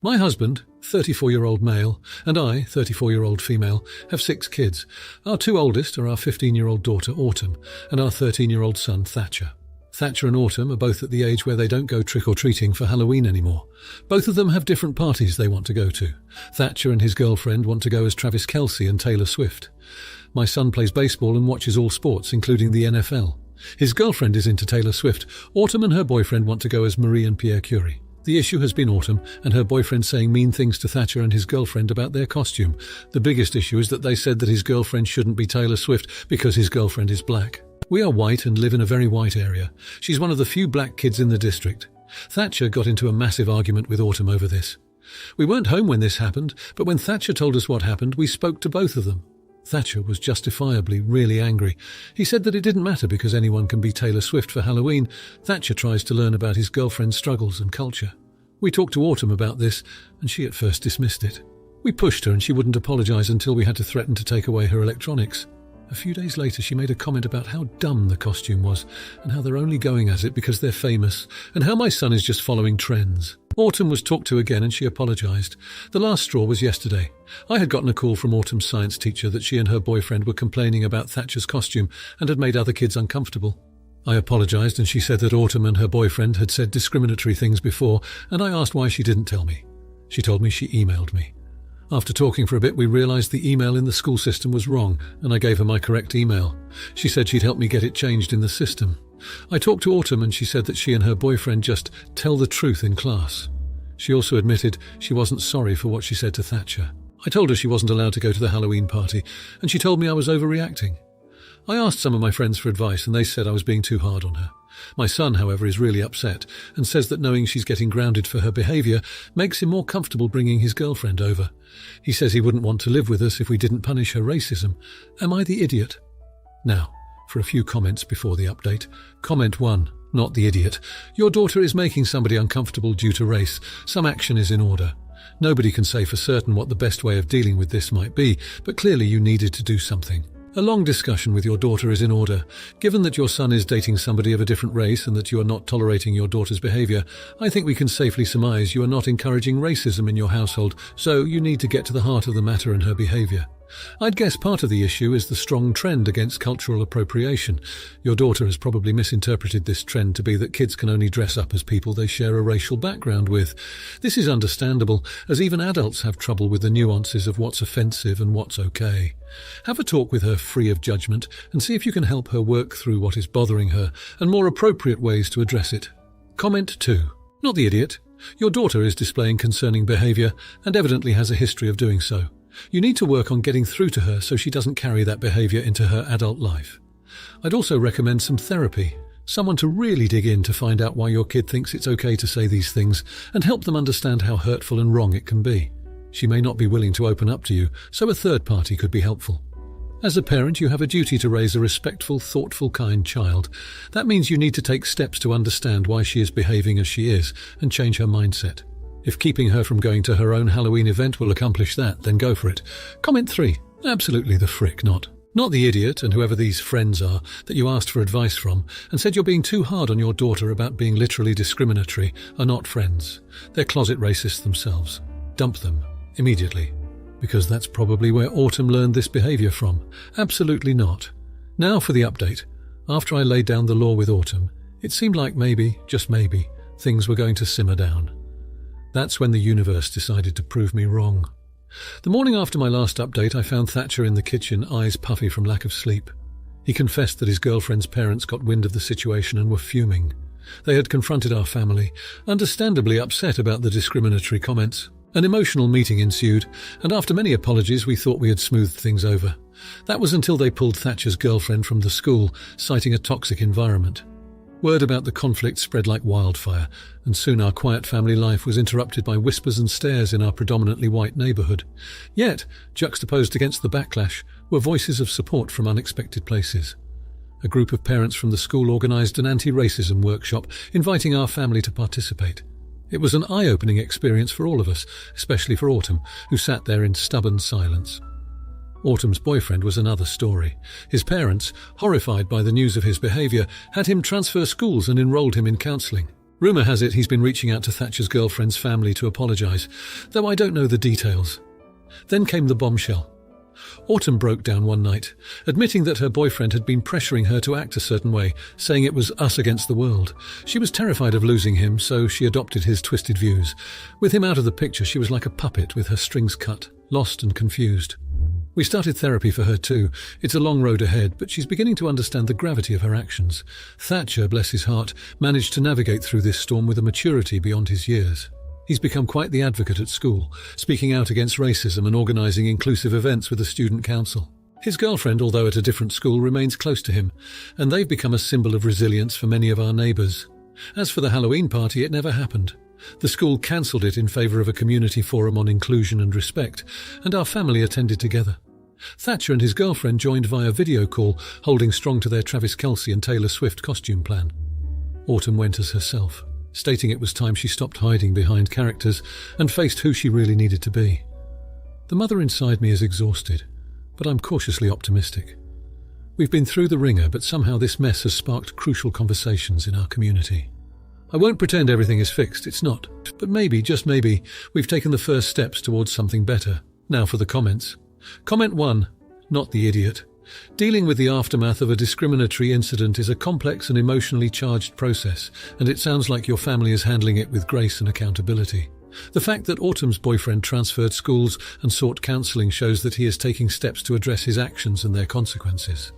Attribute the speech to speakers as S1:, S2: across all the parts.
S1: My husband, 34-year-old male, and I, 34-year-old female, have 6 kids. Our 2 oldest are our 15-year-old daughter, Autumn, and our 13-year-old son, Thatcher. Thatcher and Autumn are both at the age where they don't go trick-or-treating for Halloween anymore. Both of them have different parties they want to go to. Thatcher and his girlfriend want to go as Travis Kelce and Taylor Swift. My son plays baseball and watches all sports, including the NFL. His girlfriend is into Taylor Swift. Autumn and her boyfriend want to go as Marie and Pierre Curie. The issue has been Autumn and her boyfriend saying mean things to Thatcher and his girlfriend about their costume. The biggest issue is that they said that his girlfriend shouldn't be Taylor Swift because his girlfriend is black. We are white and live in a very white area. She's one of the few black kids in the district. Thatcher got into a massive argument with Autumn over this. We weren't home when this happened, but when Thatcher told us what happened, we spoke to both of them. Thatcher was justifiably really angry. He said that it didn't matter because anyone can be Taylor Swift for Halloween. Thatcher tries to learn about his girlfriend's struggles and culture. We talked to Autumn about this, and she at first dismissed it. We pushed her and she wouldn't apologise until we had to threaten to take away her electronics. A few days later she made a comment about how dumb the costume was, and how they're only going as it because they're famous, and how my son is just following trends. Autumn was talked to again and she apologised. The last straw was yesterday. I had gotten a call from Autumn's science teacher that she and her boyfriend were complaining about Thatcher's costume and had made other kids uncomfortable. I apologised and she said that Autumn and her boyfriend had said discriminatory things before, and I asked why she didn't tell me. She told me she emailed me. After talking for a bit, we realised the email in the school system was wrong, and I gave her my correct email. She said she'd help me get it changed in the system. I talked to Autumn and she said that she and her boyfriend just tell the truth in class. She also admitted she wasn't sorry for what she said to Thatcher. I told her she wasn't allowed to go to the Halloween party, and she told me I was overreacting. I asked some of my friends for advice and they said I was being too hard on her. My son, however, is really upset and says that knowing she's getting grounded for her behaviour makes him more comfortable bringing his girlfriend over. He says he wouldn't want to live with us if we didn't punish her racism. Am I the idiot? Now, for a few comments before the update. Comment 1. Not the idiot. Your daughter is making somebody uncomfortable due to race. Some action is in order. Nobody can say for certain what the best way of dealing with this might be, but clearly you needed to do something. A long discussion with your daughter is in order. Given that your son is dating somebody of a different race and that you are not tolerating your daughter's behaviour, I think we can safely surmise you are not encouraging racism in your household, so you need to get to the heart of the matter and her behaviour. I'd guess part of the issue is the strong trend against cultural appropriation. Your daughter has probably misinterpreted this trend to be that kids can only dress up as people they share a racial background with. This is understandable, as even adults have trouble with the nuances of what's offensive and what's okay. Have a talk with her free of judgment and see if you can help her work through what is bothering her and more appropriate ways to address it. Comment 2. Not the idiot. Your daughter is displaying concerning behaviour and evidently has a history of doing so. You need to work on getting through to her so she doesn't carry that behaviour into her adult life. I'd also recommend some therapy, someone to really dig in to find out why your kid thinks it's okay to say these things and help them understand how hurtful and wrong it can be. She may not be willing to open up to you, so a third party could be helpful. As a parent, you have a duty to raise a respectful, thoughtful, kind child. That means you need to take steps to understand why she is behaving as she is and change her mindset. If keeping her from going to her own Halloween event will accomplish that, then go for it. Comment 3. Absolutely the frick not. Not the idiot, and whoever these friends are, that you asked for advice from, and said you're being too hard on your daughter about being literally discriminatory, are not friends. They're closet racists themselves. Dump them. Immediately. Because that's probably where Autumn learned this behaviour from. Absolutely not. Now for the update. After I laid down the law with Autumn, it seemed like maybe, just maybe, things were going to simmer down. That's when the universe decided to prove me wrong. The morning after my last update, I found Thatcher in the kitchen, eyes puffy from lack of sleep. He confessed that his girlfriend's parents got wind of the situation and were fuming. They had confronted our family, understandably upset about the discriminatory comments. An emotional meeting ensued, and after many apologies we thought we had smoothed things over. That was until they pulled Thatcher's girlfriend from the school, citing a toxic environment. Word about the conflict spread like wildfire, and soon our quiet family life was interrupted by whispers and stares in our predominantly white neighbourhood. Yet, juxtaposed against the backlash, were voices of support from unexpected places. A group of parents from the school organised an anti-racism workshop, inviting our family to participate. It was an eye-opening experience for all of us, especially for Autumn, who sat there in stubborn silence. Autumn's boyfriend was another story. His parents, horrified by the news of his behaviour, had him transfer schools and enrolled him in counselling. Rumour has it he's been reaching out to Thatcher's girlfriend's family to apologise, though I don't know the details. Then came the bombshell. Autumn broke down one night, admitting that her boyfriend had been pressuring her to act a certain way, saying it was us against the world. She was terrified of losing him, so she adopted his twisted views. With him out of the picture, she was like a puppet with her strings cut, lost and confused. We started therapy for her too. It's a long road ahead, but she's beginning to understand the gravity of her actions. Thatcher, bless his heart, managed to navigate through this storm with a maturity beyond his years. He's become quite the advocate at school, speaking out against racism and organising inclusive events with the student council. His girlfriend, although at a different school, remains close to him, and they've become a symbol of resilience for many of our neighbours. As for the Halloween party, it never happened. The school cancelled it in favour of a community forum on inclusion and respect, and our family attended together. Thatcher and his girlfriend joined via video call, holding strong to their Travis Kelce and Taylor Swift costume plan. Autumn went as herself, stating it was time she stopped hiding behind characters and faced who she really needed to be. The mother inside me is exhausted, but I'm cautiously optimistic. We've been through the ringer, but somehow this mess has sparked crucial conversations in our community. I won't pretend everything is fixed, it's not. But maybe, just maybe, we've taken the first steps towards something better. Now for the comments. Comment 1. Not the idiot. Dealing with the aftermath of a discriminatory incident is a complex and emotionally charged process, and it sounds like your family is handling it with grace and accountability. The fact that Autumn's boyfriend transferred schools and sought counselling shows that he is taking steps to address his actions and their consequences.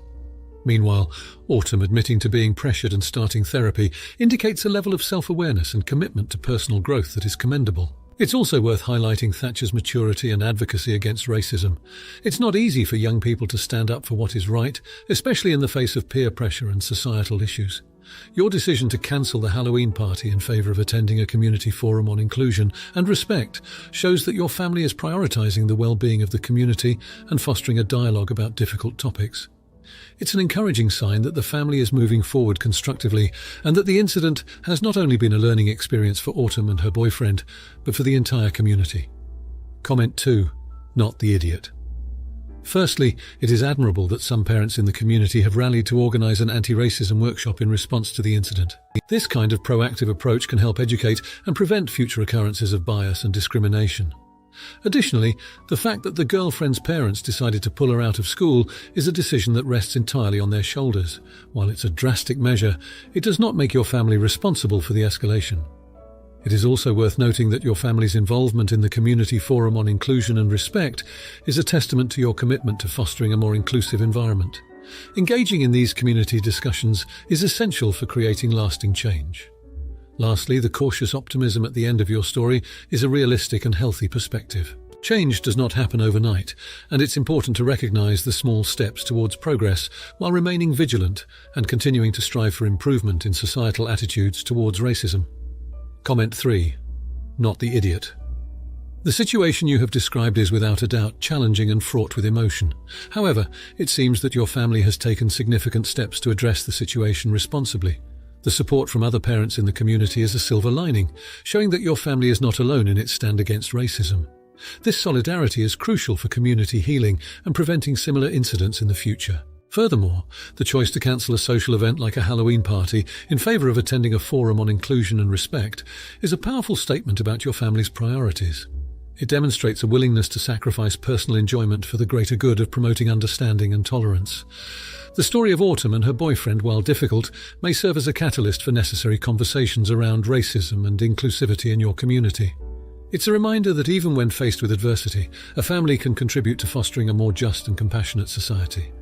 S1: Meanwhile, Autumn admitting to being pressured and starting therapy indicates a level of self-awareness and commitment to personal growth that is commendable. It's also worth highlighting Thatcher's maturity and advocacy against racism. It's not easy for young people to stand up for what is right, especially in the face of peer pressure and societal issues. Your decision to cancel the Halloween party in favour of attending a community forum on inclusion and respect shows that your family is prioritising the well-being of the community and fostering a dialogue about difficult topics. It's an encouraging sign that the family is moving forward constructively and that the incident has not only been a learning experience for Autumn and her boyfriend, but for the entire community. Comment 2. Not the idiot. Firstly, it is admirable that some parents in the community have rallied to organise an anti-racism workshop in response to the incident. This kind of proactive approach can help educate and prevent future occurrences of bias and discrimination. Additionally, the fact that the girlfriend's parents decided to pull her out of school is a decision that rests entirely on their shoulders. While it's a drastic measure, it does not make your family responsible for the escalation. It is also worth noting that your family's involvement in the Community Forum on Inclusion and Respect is a testament to your commitment to fostering a more inclusive environment. Engaging in these community discussions is essential for creating lasting change. Lastly, the cautious optimism at the end of your story is a realistic and healthy perspective. Change does not happen overnight, and it's important to recognise the small steps towards progress while remaining vigilant and continuing to strive for improvement in societal attitudes towards racism. Comment 3. Not the idiot. The situation you have described is without a doubt challenging and fraught with emotion. However, it seems that your family has taken significant steps to address the situation responsibly. The support from other parents in the community is a silver lining, showing that your family is not alone in its stand against racism. This solidarity is crucial for community healing and preventing similar incidents in the future. Furthermore, the choice to cancel a social event like a Halloween party in favour of attending a forum on inclusion and respect is a powerful statement about your family's priorities. It demonstrates a willingness to sacrifice personal enjoyment for the greater good of promoting understanding and tolerance. The story of Autumn and her boyfriend, while difficult, may serve as a catalyst for necessary conversations around racism and inclusivity in your community. It's a reminder that even when faced with adversity, a family can contribute to fostering a more just and compassionate society.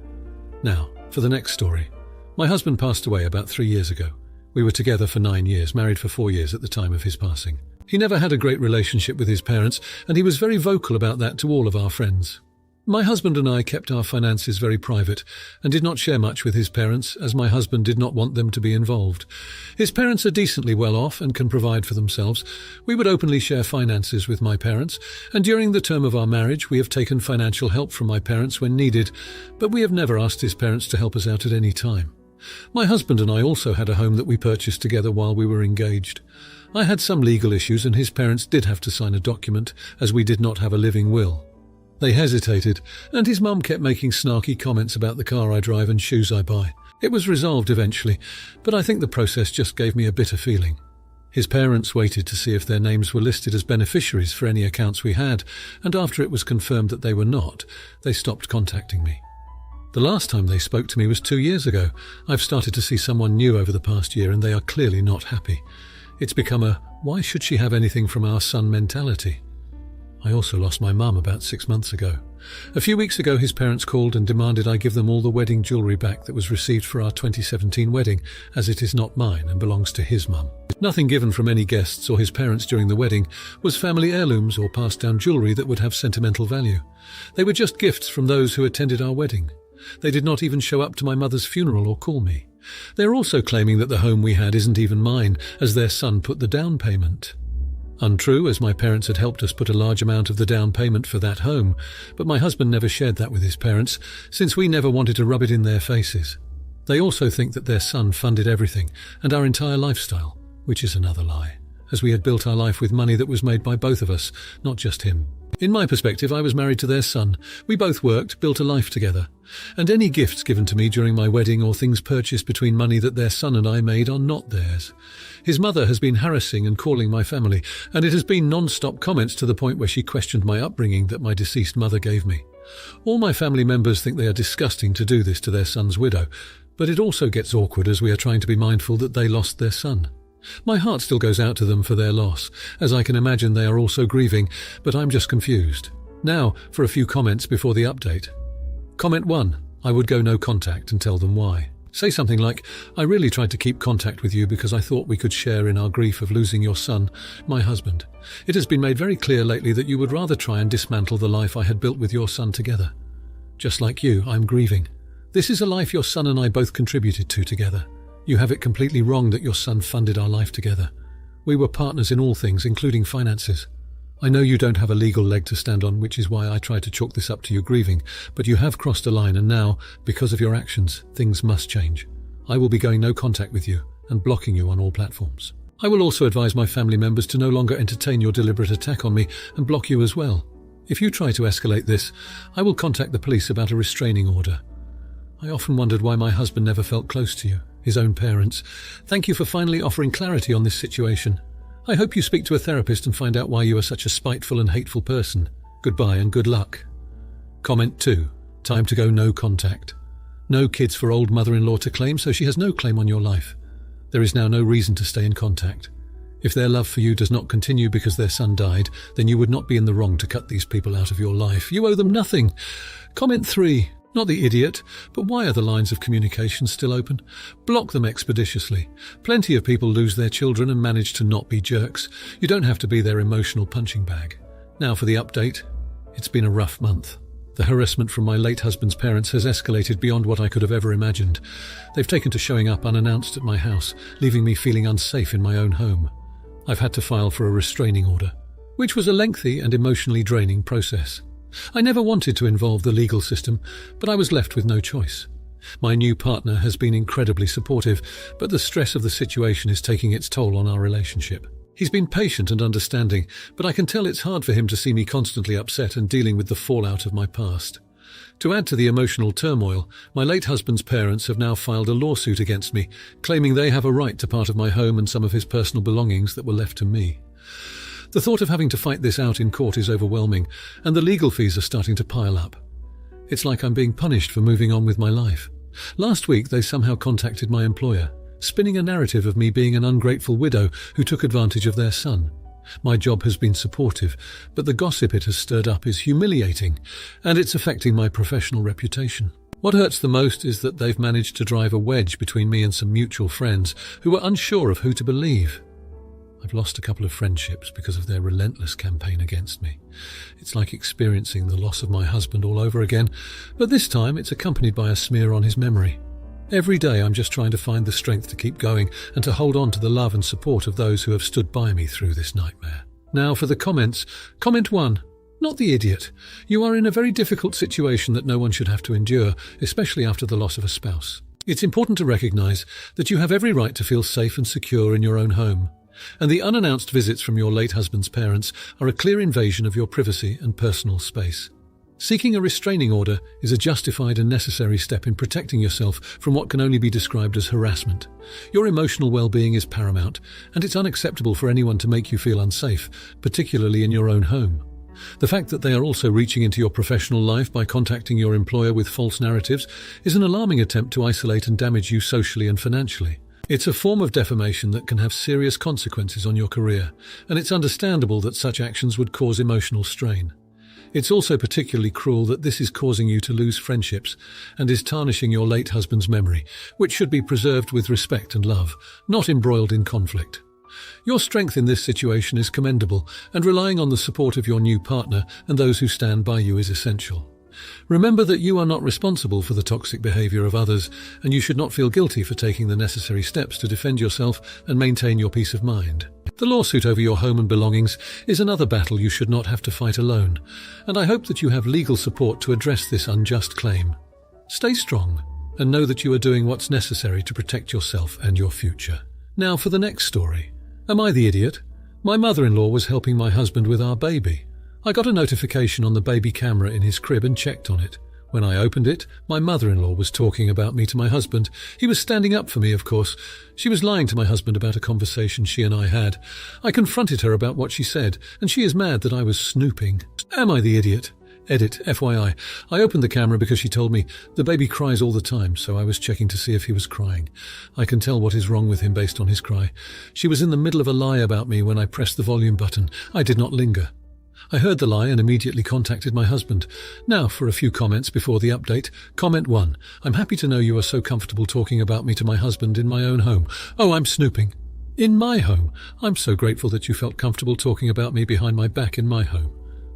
S1: Now, for the next story. My husband passed away about 3 years ago. We were together for 9 years, married for 4 years at the time of his passing. He never had a great relationship with his parents, and he was very vocal about that to all of our friends. My husband and I kept our finances very private and did not share much with his parents, as my husband did not want them to be involved. His parents are decently well off and can provide for themselves. We would openly share finances with my parents, and during the term of our marriage we have taken financial help from my parents when needed, but we have never asked his parents to help us out at any time. My husband and I also had a home that we purchased together while we were engaged. I had some legal issues and his parents did have to sign a document, as we did not have a living will. They hesitated, and his mum kept making snarky comments about the car I drive and shoes I buy. It was resolved eventually, but I think the process just gave me a bitter feeling. His parents waited to see if their names were listed as beneficiaries for any accounts we had, and after it was confirmed that they were not, they stopped contacting me. The last time they spoke to me was 2 years ago. I've started to see someone new over the past year, and they are clearly not happy. It's become a "why should she have anything from our son" mentality. I also lost my mum about 6 months ago. A few weeks ago, his parents called and demanded I give them all the wedding jewellery back that was received for our 2017 wedding, as it is not mine and belongs to his mum. Nothing given from any guests or his parents during the wedding was family heirlooms or passed down jewellery that would have sentimental value. They were just gifts from those who attended our wedding. They did not even show up to my mother's funeral or call me. They are also claiming that the home we had isn't even mine, as their son put the down payment. Untrue, as my parents had helped us put a large amount of the down payment for that home, but my husband never shared that with his parents, since we never wanted to rub it in their faces. They also think that their son funded everything and our entire lifestyle, which is another lie, as we had built our life with money that was made by both of us, not just him. In my perspective, I was married to their son. We both worked, built a life together. And any gifts given to me during my wedding or things purchased between money that their son and I made are not theirs. His mother has been harassing and calling my family, and it has been non-stop comments to the point where she questioned my upbringing that my deceased mother gave me. All my family members think they are disgusting to do this to their son's widow, but it also gets awkward as we are trying to be mindful that they lost their son. My heart still goes out to them for their loss, as I can imagine they are also grieving, but I'm just confused. Now, for a few comments before the update. Comment 1. I would go no contact and tell them why. Say something like, I really tried to keep contact with you because I thought we could share in our grief of losing your son, my husband. It has been made very clear lately that you would rather try and dismantle the life I had built with your son together. Just like you, I'm grieving. This is a life your son and I both contributed to together. You have it completely wrong that your son funded our life together. We were partners in all things, including finances. I know you don't have a legal leg to stand on, which is why I try to chalk this up to you grieving, but you have crossed a line, and now, because of your actions, things must change. I will be going no contact with you and blocking you on all platforms. I will also advise my family members to no longer entertain your deliberate attack on me and block you as well. If you try to escalate this, I will contact the police about a restraining order. I often wondered why my husband never felt close to you, his own parents. Thank you for finally offering clarity on this situation. I hope you speak to a therapist and find out why you are such a spiteful and hateful person. Goodbye and good luck. Comment 2. Time to go no contact. No kids for old mother-in-law to claim, so she has no claim on your life. There is now no reason to stay in contact. If their love for you does not continue because their son died, then you would not be in the wrong to cut these people out of your life. You owe them nothing. Comment 3. Not the idiot, but why are the lines of communication still open? Block them expeditiously. Plenty of people lose their children and manage to not be jerks. You don't have to be their emotional punching bag. Now for the update. It's been a rough month. The harassment from my late husband's parents has escalated beyond what I could have ever imagined. They've taken to showing up unannounced at my house, leaving me feeling unsafe in my own home. I've had to file for a restraining order, which was a lengthy and emotionally draining process. I never wanted to involve the legal system, but I was left with no choice. My new partner has been incredibly supportive, but the stress of the situation is taking its toll on our relationship. He's been patient and understanding, but I can tell it's hard for him to see me constantly upset and dealing with the fallout of my past. To add to the emotional turmoil, my late husband's parents have now filed a lawsuit against me, claiming they have a right to part of my home and some of his personal belongings that were left to me. The thought of having to fight this out in court is overwhelming, and the legal fees are starting to pile up. It's like I'm being punished for moving on with my life. Last week they somehow contacted my employer, spinning a narrative of me being an ungrateful widow who took advantage of their son. My job has been supportive, but the gossip it has stirred up is humiliating, and it's affecting my professional reputation. What hurts the most is that they've managed to drive a wedge between me and some mutual friends who were unsure of who to believe. I've lost a couple of friendships because of their relentless campaign against me. It's like experiencing the loss of my husband all over again, but this time it's accompanied by a smear on his memory. Every day I'm just trying to find the strength to keep going and to hold on to the love and support of those who have stood by me through this nightmare. Now for the comments. Comment 1. Not the idiot. You are in a very difficult situation that no one should have to endure, especially after the loss of a spouse. It's important to recognise that you have every right to feel safe and secure in your own home. And the unannounced visits from your late husband's parents are a clear invasion of your privacy and personal space. Seeking a restraining order is a justified and necessary step in protecting yourself from what can only be described as harassment. Your emotional well-being is paramount, and it's unacceptable for anyone to make you feel unsafe, particularly in your own home. The fact that they are also reaching into your professional life by contacting your employer with false narratives is an alarming attempt to isolate and damage you socially and financially. It's a form of defamation that can have serious consequences on your career, and it's understandable that such actions would cause emotional strain. It's also particularly cruel that this is causing you to lose friendships and is tarnishing your late husband's memory, which should be preserved with respect and love, not embroiled in conflict. Your strength in this situation is commendable, and relying on the support of your new partner and those who stand by you is essential. Remember that you are not responsible for the toxic behavior of others, and you should not feel guilty for taking the necessary steps to defend yourself and maintain your peace of mind. The lawsuit over your home and belongings is another battle you should not have to fight alone, and I hope that you have legal support to address this unjust claim. Stay strong, and know that you are doing what's necessary to protect yourself and your future. Now for the next story. Am I the idiot? My mother-in-law was helping my husband with our baby. I got a notification on the baby camera in his crib and checked on it. When I opened it, my mother-in-law was talking about me to my husband. He was standing up for me, of course. She was lying to my husband about a conversation she and I had. I confronted her about what she said, and she is mad that I was snooping. Am I the idiot? Edit, FYI. I opened the camera because she told me the baby cries all the time, so I was checking to see if he was crying. I can tell what is wrong with him based on his cry. She was in the middle of a lie about me when I pressed the volume button. I did not linger. I heard the lie and immediately contacted my husband. Now for a few comments before the update. Comment 1. I'm happy to know you are so comfortable talking about me to my husband in my own home. Oh, I'm snooping. In my home. I'm so grateful that you felt comfortable talking about me behind my back in my home.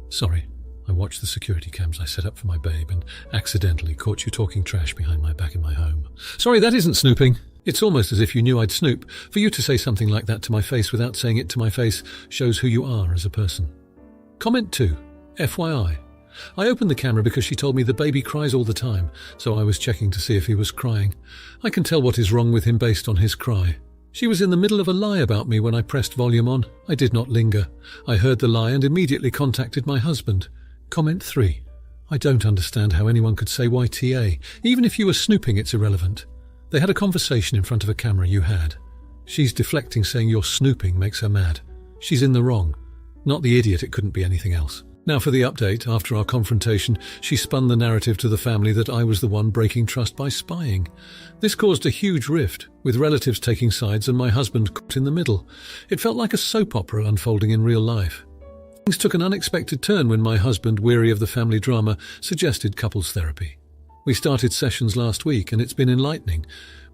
S1: Sorry, I watched the security cams I set up for my babe and accidentally caught you talking trash behind my back in my home. Sorry, that isn't snooping. It's almost as if you knew I'd snoop. For you to say something like that to my face without saying it to my face shows who you are as a person. Comment 2. FYI. I opened the camera because she told me the baby cries all the time, so I was checking to see if he was crying. I can tell what is wrong with him based on his cry. She was in the middle of a lie about me when I pressed volume on. I did not linger. I heard the lie and immediately contacted my husband. Comment 3. I don't understand how anyone could say YTA. Even if you were snooping, it's irrelevant. They had a conversation in front of a camera you had. She's deflecting, saying you're snooping makes her mad. She's in the wrong. Not the idiot, it couldn't be anything else. Now for the update. After our confrontation, she spun the narrative to the family that I was the one breaking trust by spying. This caused a huge rift, with relatives taking sides and my husband caught in the middle. It felt like a soap opera unfolding in real life. Things took an unexpected turn when my husband, weary of the family drama, suggested couples therapy. We started sessions last week and it's been enlightening.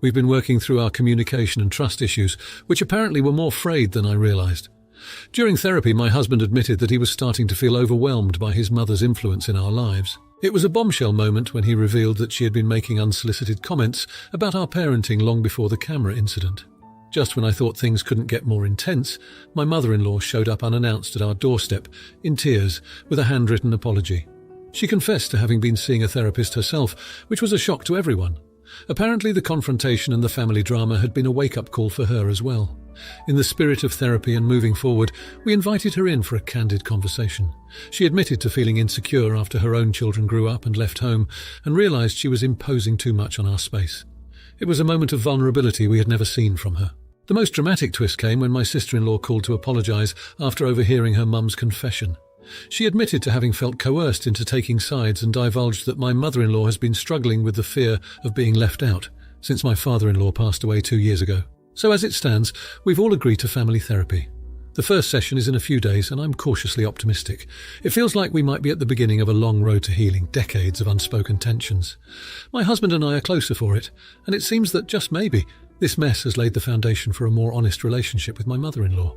S1: We've been working through our communication and trust issues, which apparently were more frayed than I realized. During therapy, my husband admitted that he was starting to feel overwhelmed by his mother's influence in our lives. It was a bombshell moment when he revealed that she had been making unsolicited comments about our parenting long before the camera incident. Just when I thought things couldn't get more intense, my mother-in-law showed up unannounced at our doorstep, in tears, with a handwritten apology. She confessed to having been seeing a therapist herself, which was a shock to everyone. Apparently the confrontation and the family drama had been a wake-up call for her as well. In the spirit of therapy and moving forward, we invited her in for a candid conversation. She admitted to feeling insecure after her own children grew up and left home, and realized she was imposing too much on our space. It was a moment of vulnerability we had never seen from her. The most dramatic twist came when my sister-in-law called to apologize after overhearing her mum's confession. She admitted to having felt coerced into taking sides and divulged that my mother-in-law has been struggling with the fear of being left out since my father-in-law passed away 2 years ago. So as it stands, we've all agreed to family therapy. The first session is in a few days and I'm cautiously optimistic. It feels like we might be at the beginning of a long road to healing decades of unspoken tensions. My husband and I are closer for it, and it seems that just maybe this mess has laid the foundation for a more honest relationship with my mother-in-law.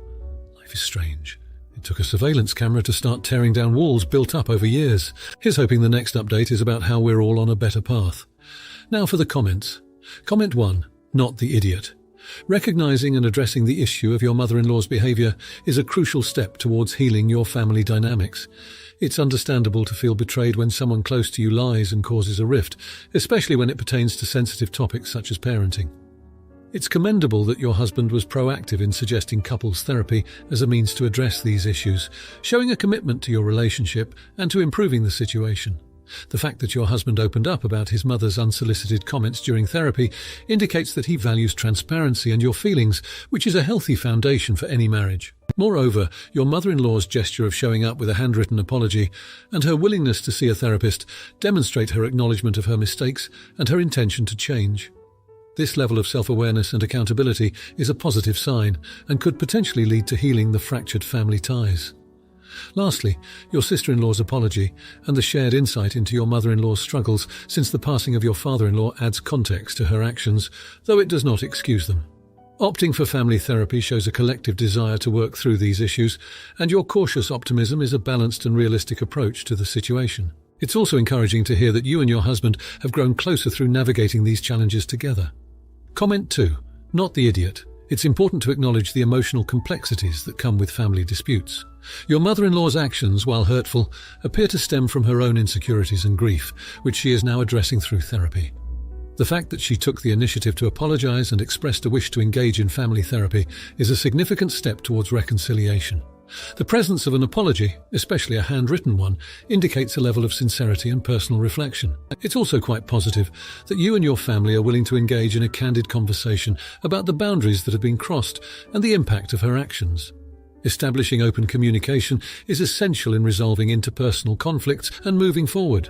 S1: Life is strange. It took a surveillance camera to start tearing down walls built up over years. Here's hoping the next update is about how we're all on a better path. Now for the comments. Comment 1. Not the idiot. Recognizing and addressing the issue of your mother-in-law's behavior is a crucial step towards healing your family dynamics. It's understandable to feel betrayed when someone close to you lies and causes a rift, especially when it pertains to sensitive topics such as parenting. It's commendable that your husband was proactive in suggesting couples therapy as a means to address these issues, showing a commitment to your relationship and to improving the situation. The fact that your husband opened up about his mother's unsolicited comments during therapy indicates that he values transparency and your feelings, which is a healthy foundation for any marriage. Moreover, your mother-in-law's gesture of showing up with a handwritten apology and her willingness to see a therapist demonstrate her acknowledgement of her mistakes and her intention to change. This level of self-awareness and accountability is a positive sign and could potentially lead to healing the fractured family ties. Lastly, your sister-in-law's apology and the shared insight into your mother-in-law's struggles since the passing of your father-in-law adds context to her actions, though it does not excuse them. Opting for family therapy shows a collective desire to work through these issues, and your cautious optimism is a balanced and realistic approach to the situation. It's also encouraging to hear that you and your husband have grown closer through navigating these challenges together. Comment 2. Not the idiot. It's important to acknowledge the emotional complexities that come with family disputes. Your mother-in-law's actions, while hurtful, appear to stem from her own insecurities and grief, which she is now addressing through therapy. The fact that she took the initiative to apologize and expressed a wish to engage in family therapy is a significant step towards reconciliation. The presence of an apology, especially a handwritten one, indicates a level of sincerity and personal reflection. It's also quite positive that you and your family are willing to engage in a candid conversation about the boundaries that have been crossed and the impact of her actions. Establishing open communication is essential in resolving interpersonal conflicts and moving forward.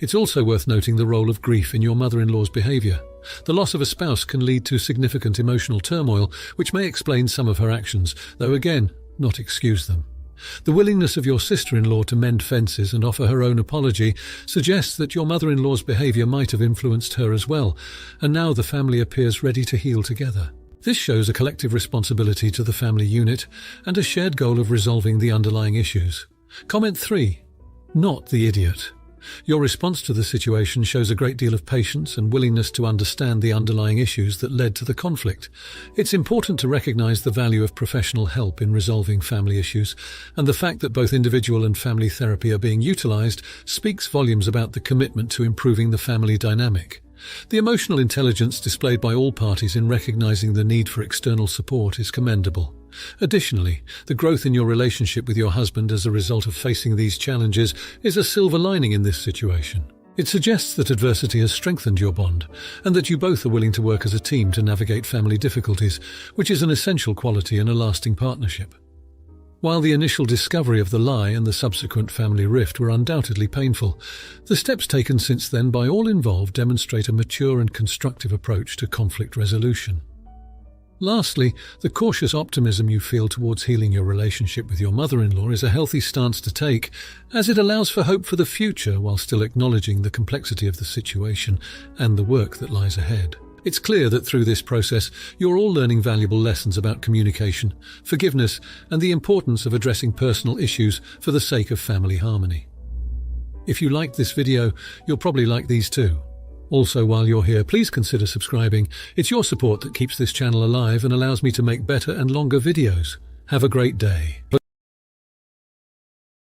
S1: It's also worth noting the role of grief in your mother-in-law's behavior. The loss of a spouse can lead to significant emotional turmoil, which may explain some of her actions, though again, not excuse them. The willingness of your sister-in-law to mend fences and offer her own apology suggests that your mother-in-law's behavior might have influenced her as well, and now the family appears ready to heal together. This shows a collective responsibility to the family unit and a shared goal of resolving the underlying issues. Comment 3. Not the idiot. Your response to the situation shows a great deal of patience and willingness to understand the underlying issues that led to the conflict. It's important to recognize the value of professional help in resolving family issues, and the fact that both individual and family therapy are being utilized speaks volumes about the commitment to improving the family dynamic. The emotional intelligence displayed by all parties in recognizing the need for external support is commendable. Additionally, the growth in your relationship with your husband as a result of facing these challenges is a silver lining in this situation. It suggests that adversity has strengthened your bond, and that you both are willing to work as a team to navigate family difficulties, which is an essential quality in a lasting partnership. While the initial discovery of the lie and the subsequent family rift were undoubtedly painful, the steps taken since then by all involved demonstrate a mature and constructive approach to conflict resolution. Lastly, the cautious optimism you feel towards healing your relationship with your mother-in-law is a healthy stance to take, as it allows for hope for the future while still acknowledging the complexity of the situation and the work that lies ahead. It's clear that through this process, you're all learning valuable lessons about communication, forgiveness, and the importance of addressing personal issues for the sake of family harmony. If you liked this video, you'll probably like these too. Also, while you're here, please consider subscribing. It's your support that keeps this channel alive and allows me to make better and longer videos. Have a great day.